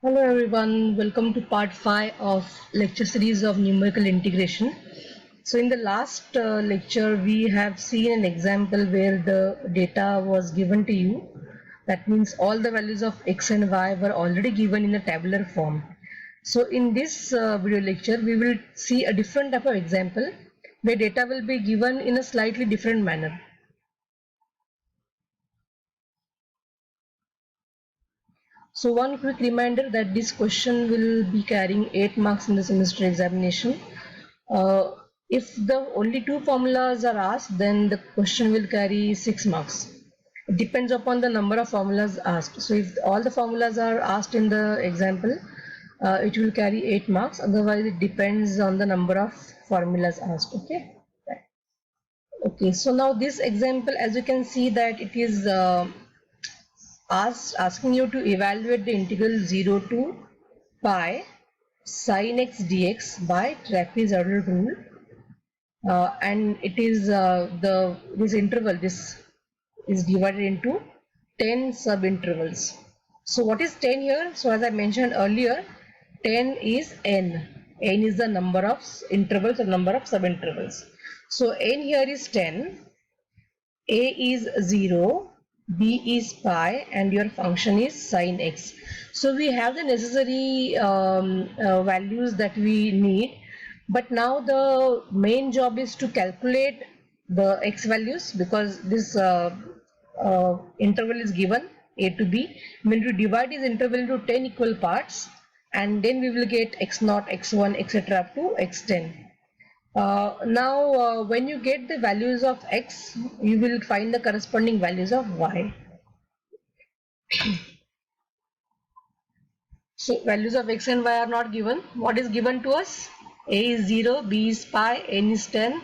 Hello everyone, welcome to part 5 of lecture series of numerical integration. So in the last lecture we have seen an example where the data was given to you. That means all the values of x and y were already given in a tabular form. So in this video lecture we will see a different type of example where data will be given in a slightly different manner. So one quick reminder that this question will be carrying 8 marks in the semester examination. If the only two formulas are asked, then the question will carry 6 marks. It depends upon the number of formulas asked. So if all the formulas are asked in the example, it will carry 8 marks. Otherwise, it depends on the number of formulas asked. Okay. Okay. So now this example, as you can see that it is asking you to evaluate the integral 0 to pi sin x dx by trapezoidal rule, and it is this interval, this is divided into 10 sub-intervals. So what is 10 here? So as I mentioned earlier, 10 is n. N is the number of intervals or number of sub-intervals. So n here is 10, a is 0, b is pi, and your function is sin x. So we have the necessary values that we need, but now the main job is to calculate the x values, because this interval is given a to b. When we divide this interval into 10 equal parts, and then we will get x0, x1, etc. up to x10. Now, when you get the values of x, you will find the corresponding values of y. So, values of x and y are not given. What is given to us? A is 0, b is pi, n is 10.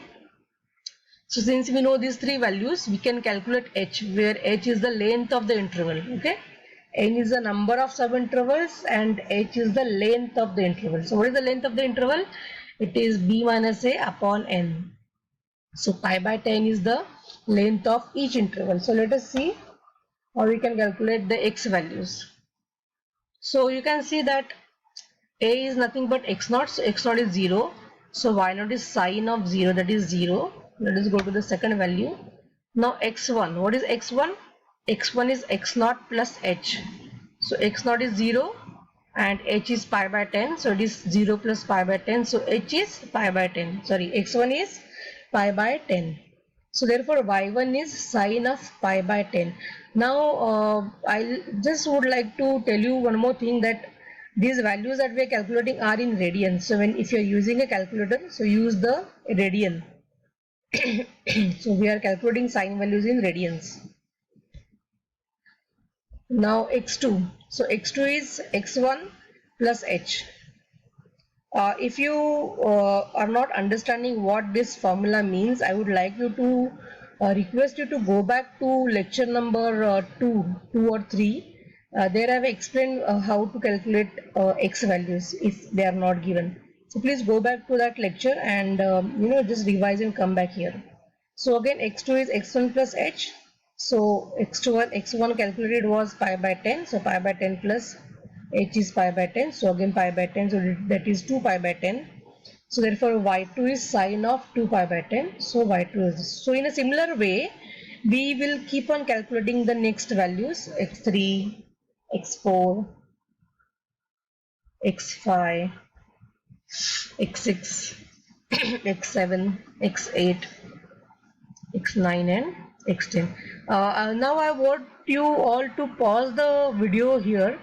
So, since we know these three values, we can calculate h, where h is the length of the interval. Okay, n is the number of subintervals and h is the length of the interval. So, what is the length of the interval? It is b minus a upon n. So pi by 10 is the length of each interval. So let us see how we can calculate the x values. So you can see that a is nothing but x0. So x0 is 0. So y0 is sine of 0, that is 0. Let us go to the second value. Now x1. What is x1? x1 is x0 plus h. So x0 is 0 and h is pi by 10. So it is 0 plus pi by 10. So h is pi by 10. Sorry, x1 is pi by 10. So therefore y1 is sine of pi by 10. Now I just would like to tell you one more thing, that these values that we are calculating are in radians. So if you are using a calculator, so use the radian. So we are calculating sine values in radians. Now x2. So x2 is x1 plus h. If you are not understanding what this formula means, I would like you to request you to go back to lecture number 2 or 3. There I have explained how to calculate x values if they are not given. So please go back to that lecture and just revise and come back here. So again x2 is x1 plus h. So x1 calculated was pi by 10. So pi by 10 plus h is pi by 10. So again pi by 10. So that is 2 pi by 10. So therefore y2 is sine of 2 pi by 10. So y2 is this. So in a similar way, we will keep on calculating the next values: x3, x4, x5, x6, x7, x8, x9 and x10. Now I want you all to pause the video here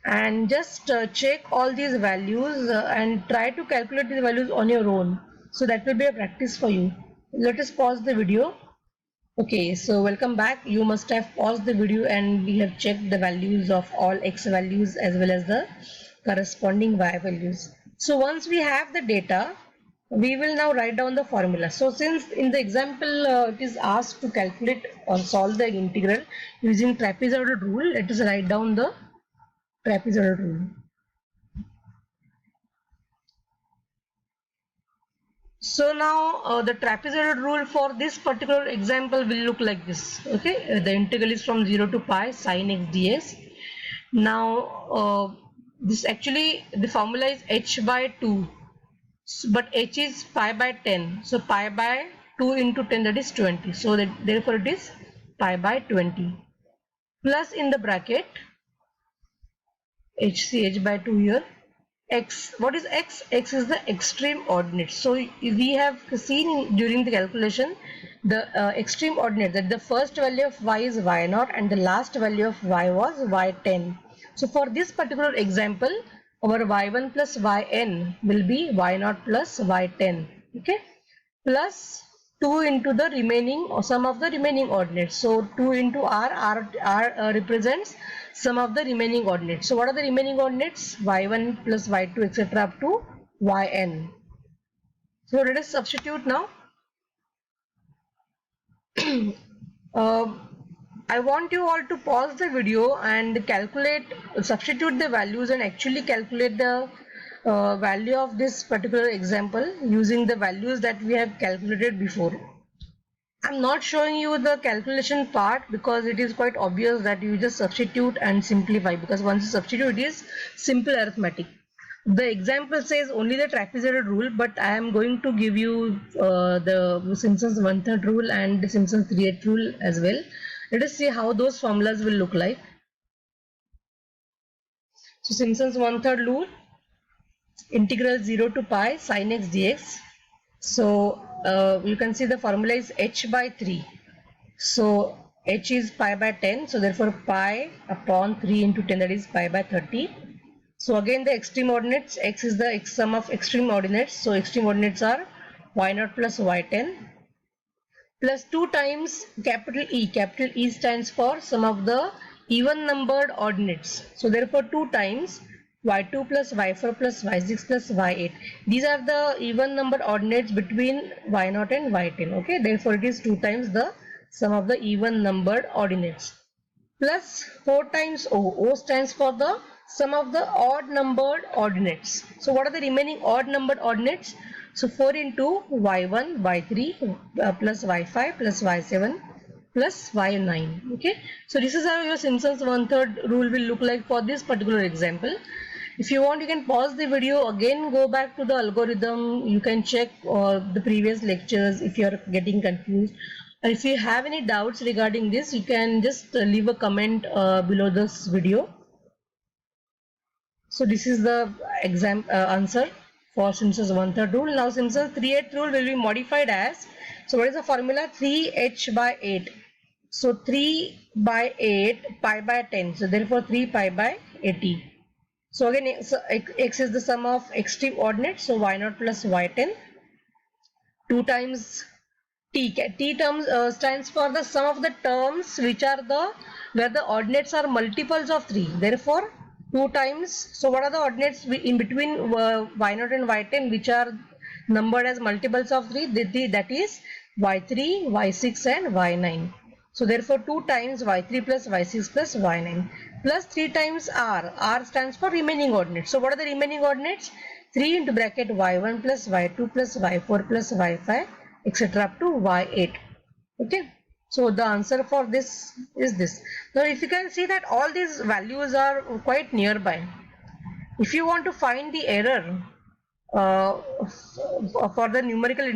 and just check all these values and try to calculate these values on your own. So that will be a practice for you. Let us pause the video. Okay, so welcome back. You must have paused the video and we have checked the values of all x values as well as the corresponding y values. So once we have the data, we will now write down the formula. So since in the example it is asked to calculate or solve the integral using trapezoidal rule, let us write down the trapezoidal rule. So now the trapezoidal rule for this particular example will look like this. Okay, the integral is from 0 to pi sin x dx. Now this actually the formula is h by 2, but h is pi by 10, so pi by 2 into 10, that is 20, so that therefore it is pi by 20, plus in the bracket hch by 2 here, x. What is x? X is the extreme ordinate. So we have seen during the calculation the extreme ordinate, that the first value of y is y0 and the last value of y was y10. So for this particular example, our y1 plus yn will be y0 plus y10, okay, plus 2 into the remaining, or sum of the remaining ordinates. So 2 into r represents sum of the remaining ordinates. So what are the remaining ordinates? Y1 plus y2 etc. up to yn. So let us substitute now. I want you all to pause the video and calculate, substitute the values and actually calculate the value of this particular example using the values that we have calculated before. I'm not showing you the calculation part because it is quite obvious that you just substitute and simplify, because once you substitute it is simple arithmetic. The example says only the trapezoidal rule, but I am going to give you the Simpson's 1/3 rule and the Simpson's 3/8 rule as well. Let us see how those formulas will look like. So Simpson's 1/3 rule, integral 0 to pi sin x dx. So you can see the formula is h by 3. So h is pi by 10. So therefore pi upon 3 into 10, that is pi by 30. So again the extreme ordinates, x is the sum of extreme ordinates. So extreme ordinates are y0 plus y10 plus 2 times capital E. Capital E stands for sum of the even numbered ordinates. So therefore 2 times y2 plus y4 plus y6 plus y8. These are the even numbered ordinates between y0 and y10. Okay, therefore it is 2 times the sum of the even numbered ordinates. Plus 4 times O. O stands for the sum of the odd numbered ordinates. So what are the remaining odd numbered ordinates? So 4 into y1, y3 plus y5 plus y7 plus y9. Okay, so this is how your Simpson's 1/3 rule will look like for this particular example. If you want, you can pause the video, again go back to the algorithm. You can check the previous lectures if you are getting confused. If you have any doubts regarding this, you can just leave a comment below this video. So this is the answer for Simpson's 1/3 rule. Now Simpson's 3/8 rule will be modified as, so what is the formula? 3h by 8. So 3 by 8 pi by 10. So therefore 3 pi by 80. So again x is the sum of extreme ordinates. So y0 plus y10. 2 times t. T terms stands for the sum of the terms which are where the ordinates are multiples of 3. Therefore 2 times. So what are the ordinates in between y0 and y10 which are numbered as multiples of 3? That is y3, y6 and y9. So therefore 2 times y3 plus y6 plus y9 plus 3 times r. R stands for remaining ordinates. So what are the remaining ordinates? 3 into bracket y1 plus y2 plus y4 plus y5 etc. up to y8. Okay. So the answer for this is this. Now if you can see that all these values are quite nearby. If you want to find the error for the numerical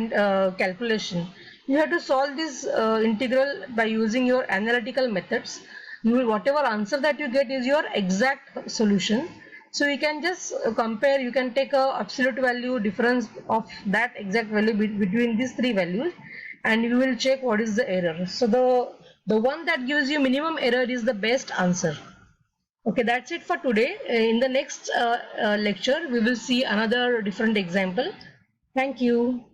calculation, you have to solve this integral by using your analytical methods. Whatever answer that you get is your exact solution. So you can just compare, you can take a absolute value difference of that exact value between these 3 values and you will check what is the error. So the one that gives you minimum error is the best answer. Okay, that's it for today. In the next lecture we will see another different example. Thank you.